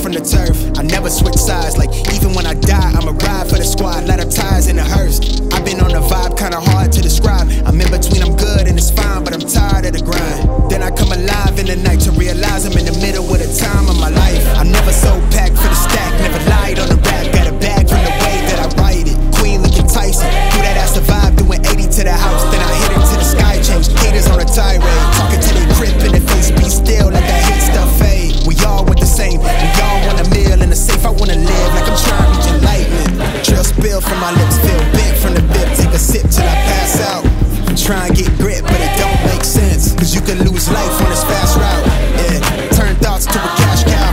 from the turf. I never switch sides, like even when I die, I'ma ride for the squad. Let her ties in the hearse. I've been on the vibe, kinda hard to describe. I'm in between, I'm good and it's fine, but I'm tired of the grind. Then I come alive in the night to realize I'm in the middle of the time of my life. I'm never so packed for the stack, never lied on the rap. Got a bag from the way that I write it. Queen looking Tyson, do that ass survive, doing 80 to the house. Then I hit her to the sky change. Haters on a tirade, talking to their crib in the face. Be still, let that hate stuff fade. We all want the same, we all want a meal in the safe. I wanna live like I'm trying to reach enlightenment. Trail spill from my lips, feel big from the bib. Take a sip till I pass out. I'm trying to get grit, but it don't make sense. Cause you can lose life on this fast route. Yeah, turn thoughts to a cash cow.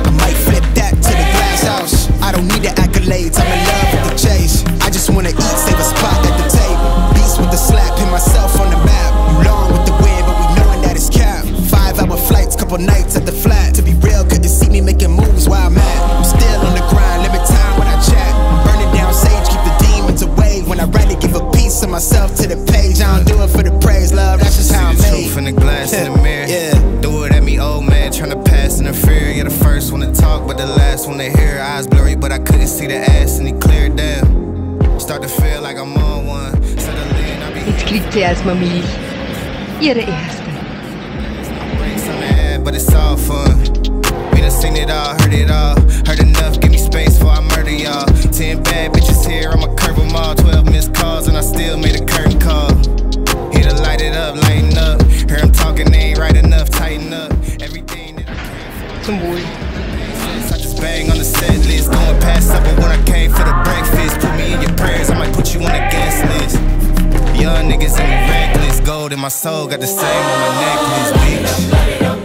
I might flip that to the glass house. I don't need the accolades, I'm in love with the chase. I just wanna eat, save a spot at the table. Beast with the slap, pin myself on the map. You long with the wind, but we knowing that it's cap. 5-hour flights, couple nights at the flat. To be real, couldn't see me making moves while I'm at. I'm still on the grind, limit time when I chat. I'm burning down sage, keep the demons away. When I write it, give a piece of myself to the page. I don't do it for the praise, love, that's just how I'm made. Truth in the glass in the mirror. Do it at me, old man, tryna pass in the fear. You're the first one to talk, but the last one to hear. Eyes blurry, but I couldn't see the ass, and he cleared down. Start to feel like I'm on one. Jetzt klickt sie erstmal milch. Ihre erste. But it's all fun. We done seen it all, heard it all. Heard enough, give me space before I murder y'all. 10 bad bitches here, I'ma curve them all. 12 missed calls, and I still made a curtain call. Here to light it up, lighten up. Hear him talking, they ain't right enough, tighten up. Everything that I Zum Wohl. I just bang on the set list. Going past supper when I came for the breakfast. Put me in your prayers, I might put you on the guest list. Young niggas in me reckless. Gold in my soul, got the same on my necklace, bitch.